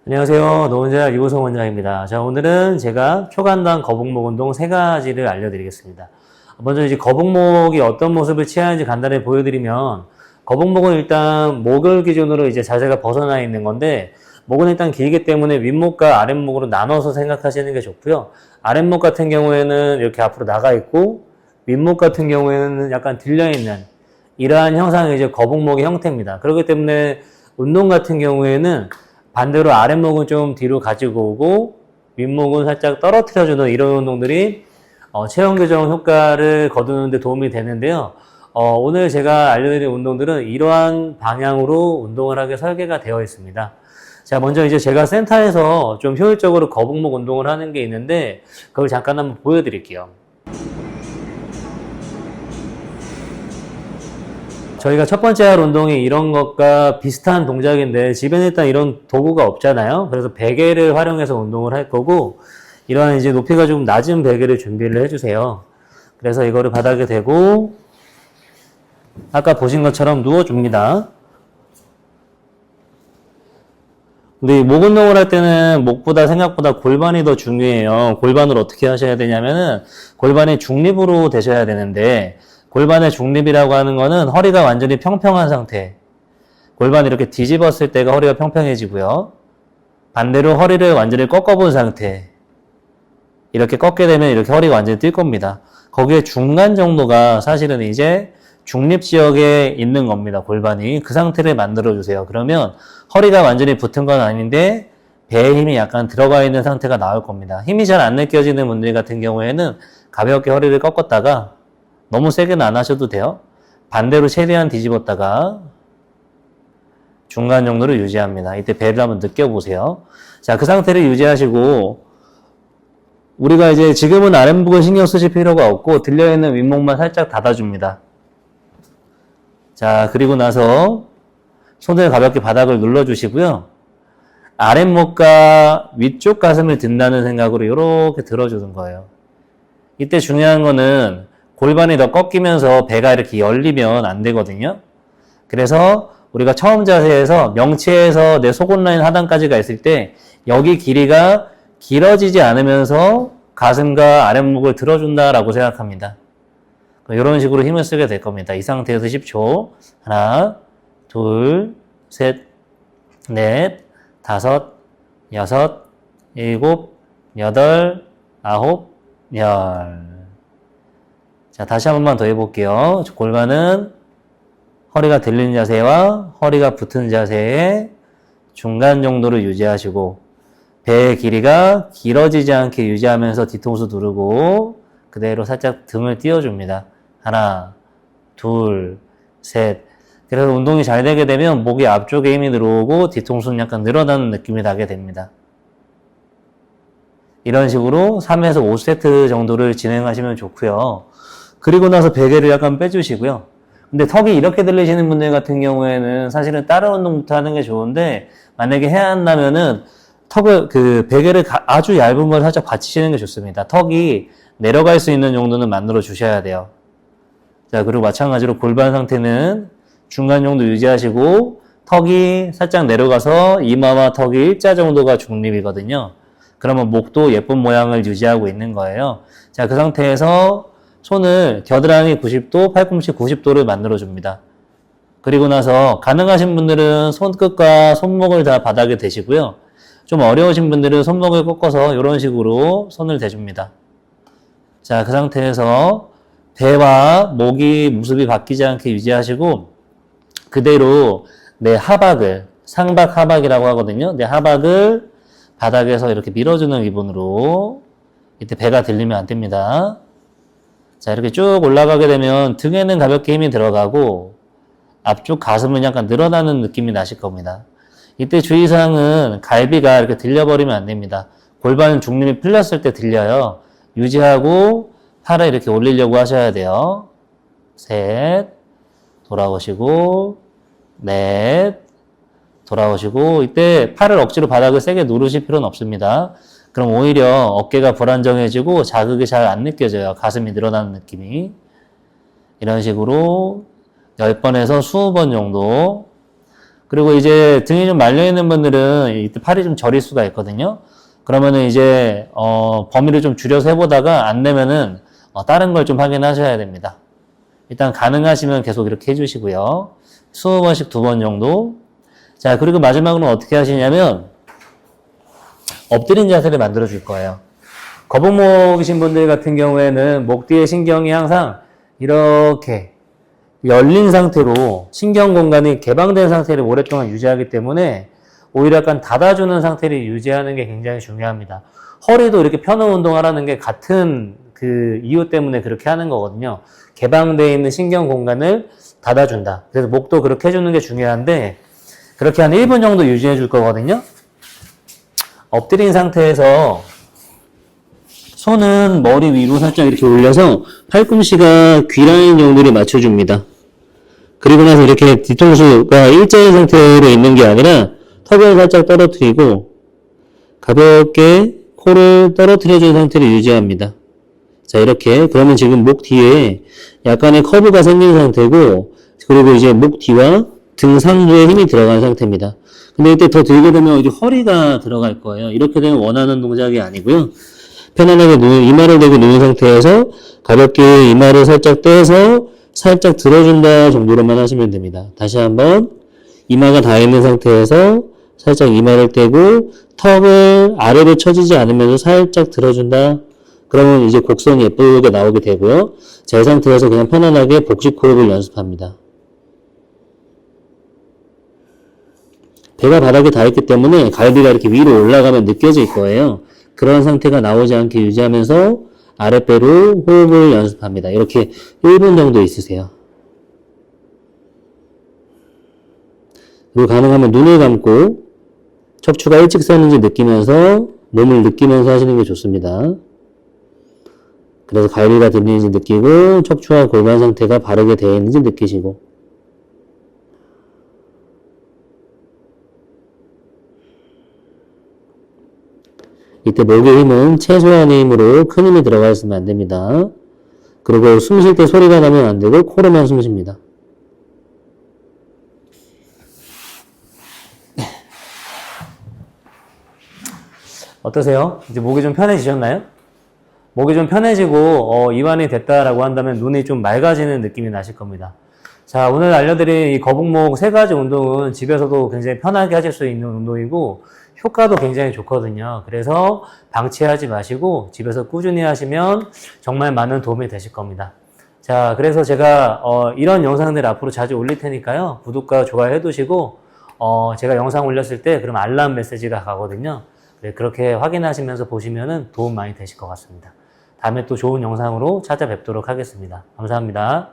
안녕하세요. 노원자 유호성 원장입니다. 자, 오늘은 제가 초간단 거북목 운동 3가지를 알려드리겠습니다. 먼저 이제 거북목이 어떤 모습을 취하는지 간단히 보여드리면, 거북목은 일단 목을 기준으로 이제 자세가 벗어나 있는 건데, 목은 일단 길기 때문에 윗목과 아랫목으로 나눠서 생각하시는 게 좋고요. 아랫목 같은 경우에는 이렇게 앞으로 나가 있고, 윗목 같은 경우에는 약간 들려 있는 이러한 형상이 이제 거북목의 형태입니다. 그렇기 때문에 운동 같은 경우에는 반대로 아랫목은 좀 뒤로 가지고 오고 윗목은 살짝 떨어뜨려주는 이런 운동들이 체형 교정 효과를 거두는 데 도움이 되는데요. 오늘 제가 알려드릴 운동들은 이러한 방향으로 운동을 하게 설계가 되어 있습니다. 자, 먼저 이제 제가 센터에서 좀 효율적으로 거북목 운동을 하는 게 있는데 그걸 잠깐 한번 보여드릴게요. 저희가 첫 번째 할 운동이 이런 것과 비슷한 동작인데 집에는 일단 이런 도구가 없잖아요. 그래서 베개를 활용해서 운동을 할 거고, 이러한 이제 높이가 좀 낮은 베개를 준비를 해주세요. 그래서 이거를 바닥에 대고 아까 보신 것처럼 누워줍니다. 근데 이 목 운동을 할 때는 목보다 생각보다 골반이 더 중요해요. 골반을 어떻게 하셔야 되냐면은 골반이 중립으로 되셔야 되는데, 골반의 중립이라고 하는 거는 허리가 완전히 평평한 상태. 골반이 이렇게 뒤집었을 때가 허리가 평평해지고요. 반대로 허리를 완전히 꺾어본 상태. 이렇게 꺾게 되면 이렇게 허리가 완전히 뛸 겁니다. 거기에 중간 정도가 사실은 이제 중립 지역에 있는 겁니다. 골반이. 그 상태를 만들어주세요. 그러면 허리가 완전히 붙은 건 아닌데 배에 힘이 약간 들어가 있는 상태가 나올 겁니다. 힘이 잘 안 느껴지는 분들 같은 경우에는 가볍게 허리를 꺾었다가, 너무 세게는 안 하셔도 돼요. 반대로 최대한 뒤집었다가 중간 정도를 유지합니다. 이때 배를 한번 느껴보세요. 자, 그 상태를 유지하시고, 우리가 이제 지금은 아랫목을 신경 쓰실 필요가 없고 들려있는 윗목만 살짝 닫아줍니다. 자, 그리고 나서 손을 가볍게 바닥을 눌러주시고요. 아랫목과 위쪽 가슴을 든다는 생각으로 이렇게 들어주는 거예요. 이때 중요한 거는 골반이 더 꺾이면서 배가 이렇게 열리면 안 되거든요. 그래서 우리가 처음 자세에서 명치에서 내 속옷 라인 하단까지가 있을 때 여기 길이가 길어지지 않으면서 가슴과 아랫목을 들어준다라고 생각합니다. 이런 식으로 힘을 쓰게 될 겁니다. 이 상태에서 10초. 하나, 둘, 셋, 넷, 다섯, 여섯, 일곱, 여덟, 아홉, 열. 자, 다시 한 번만 더 해볼게요. 골반은 허리가 들리는 자세와 허리가 붙은 자세의 중간 정도를 유지하시고, 배의 길이가 길어지지 않게 유지하면서 뒤통수 누르고 그대로 살짝 등을 띄워줍니다. 하나, 둘, 셋. 그래서 운동이 잘 되게 되면 목이 앞쪽에 힘이 들어오고 뒤통수는 약간 늘어나는 느낌이 나게 됩니다. 이런 식으로 3에서 5세트 정도를 진행하시면 좋고요. 그리고 나서 베개를 약간 빼주시고요. 근데 턱이 이렇게 들리시는 분들 같은 경우에는 사실은 다른 운동부터 하는 게 좋은데, 만약에 해야 한다면은 턱을, 베개를 아주 얇은 걸 살짝 받치시는 게 좋습니다. 턱이 내려갈 수 있는 정도는 만들어 주셔야 돼요. 자, 그리고 마찬가지로 골반 상태는 중간 정도 유지하시고, 턱이 살짝 내려가서 이마와 턱이 일자 정도가 중립이거든요. 그러면 목도 예쁜 모양을 유지하고 있는 거예요. 자, 그 상태에서 손을 겨드랑이 90도, 팔꿈치 90도를 만들어줍니다. 그리고 나서 가능하신 분들은 손끝과 손목을 다 바닥에 대시고요. 좀 어려우신 분들은 손목을 꺾어서 이런 식으로 손을 대줍니다. 자, 그 상태에서 배와 목이 모습이 바뀌지 않게 유지하시고, 그대로 내 하박을, 상박 하박이라고 하거든요. 내 하박을 바닥에서 이렇게 밀어주는 기분으로, 이때 배가 들리면 안 됩니다. 자, 이렇게 쭉 올라가게 되면 등에는 가볍게 힘이 들어가고 앞쪽 가슴은 약간 늘어나는 느낌이 나실 겁니다. 이때 주의사항은 갈비가 이렇게 들려버리면 안 됩니다. 골반 중립이 풀렸을 때 들려요. 유지하고 팔을 이렇게 올리려고 하셔야 돼요. 셋, 돌아오시고, 넷, 돌아오시고, 이때 팔을 억지로 바닥을 세게 누르실 필요는 없습니다. 그럼 오히려 어깨가 불안정해지고 자극이 잘 안 느껴져요. 가슴이 늘어나는 느낌이. 이런 식으로 10번에서 20번 정도 그리고 이제 등이 좀 말려있는 분들은 이때 팔이 좀 저릴 수가 있거든요. 그러면은 이제, 범위를 좀 줄여서 해보다가 안 되면은, 다른 걸 좀 확인하셔야 됩니다. 일단 가능하시면 계속 이렇게 해주시고요. 20번씩 2번 정도. 자, 그리고 마지막으로 어떻게 하시냐면, 엎드린 자세를 만들어 줄 거예요. 거북목이신 분들 같은 경우에는 목 뒤에 신경이 항상 이렇게 열린 상태로 신경 공간이 개방된 상태를 오랫동안 유지하기 때문에 오히려 약간 닫아주는 상태를 유지하는 게 굉장히 중요합니다. 허리도 이렇게 펴는 운동하라는 게 같은 그 이유 때문에 그렇게 하는 거거든요. 개방되어 있는 신경 공간을 닫아준다. 그래서 목도 그렇게 해주는 게 중요한데 그렇게 한 1분 정도 유지해 줄 거거든요. 엎드린 상태에서 손은 머리 위로 살짝 이렇게 올려서 팔꿈치가 귀 라인 정도를 맞춰줍니다. 그리고 나서 이렇게 뒤통수가 일자인 상태로 있는 게 아니라 턱을 살짝 떨어뜨리고 가볍게 코를 떨어뜨려준 상태를 유지합니다. 자, 이렇게. 그러면 지금 목 뒤에 약간의 커브가 생긴 상태고 그리고 이제 목 뒤와 등 상부에 힘이 들어간 상태입니다. 근데 이때 더 들게 되면 이제 허리가 들어갈 거예요. 이렇게 되면 원하는 동작이 아니고요. 편안하게 이마를 대고 누운 상태에서 가볍게 이마를 살짝 떼서 살짝 들어준다 정도로만 하시면 됩니다. 다시 한번 이마가 닿아 있는 상태에서 살짝 이마를 떼고 턱을 아래로 처지지 않으면서 살짝 들어준다. 그러면 이제 곡선이 예쁘게 나오게 되고요. 자, 이 상태에서 그냥 편안하게 복식 호흡을 연습합니다. 배가 바닥에 닿았기 때문에 갈비가 이렇게 위로 올라가면 느껴질 거예요. 그런 상태가 나오지 않게 유지하면서 아랫배로 호흡을 연습합니다. 이렇게 1분 정도 있으세요. 그리고 가능하면 눈을 감고 척추가 일직선인지 느끼면서 몸을 느끼면서 하시는 게 좋습니다. 그래서 갈비가 들리는지 느끼고 척추와 골반 상태가 바르게 되어 있는지 느끼시고 이때 목의 힘은 최소한의 힘으로 큰 힘이 들어가 있으면 안 됩니다. 그리고 숨 쉴 때 소리가 나면 안 되고 코로만 숨 쉽니다. 어떠세요? 이제 목이 좀 편해지셨나요? 목이 좀 편해지고 이완이 됐다라고 한다면 눈이 좀 맑아지는 느낌이 나실 겁니다. 자, 오늘 알려드린 이 거북목 3가지 운동은 집에서도 굉장히 편하게 하실 수 있는 운동이고 효과도 굉장히 좋거든요. 그래서 방치하지 마시고 집에서 꾸준히 하시면 정말 많은 도움이 되실 겁니다. 자, 그래서 제가 이런 영상들 앞으로 자주 올릴 테니까요. 구독과 좋아요 해두시고 제가 영상 올렸을 때 그럼 알람 메시지가 가거든요. 그렇게 확인하시면서 보시면 도움 많이 되실 것 같습니다. 다음에 또 좋은 영상으로 찾아뵙도록 하겠습니다. 감사합니다.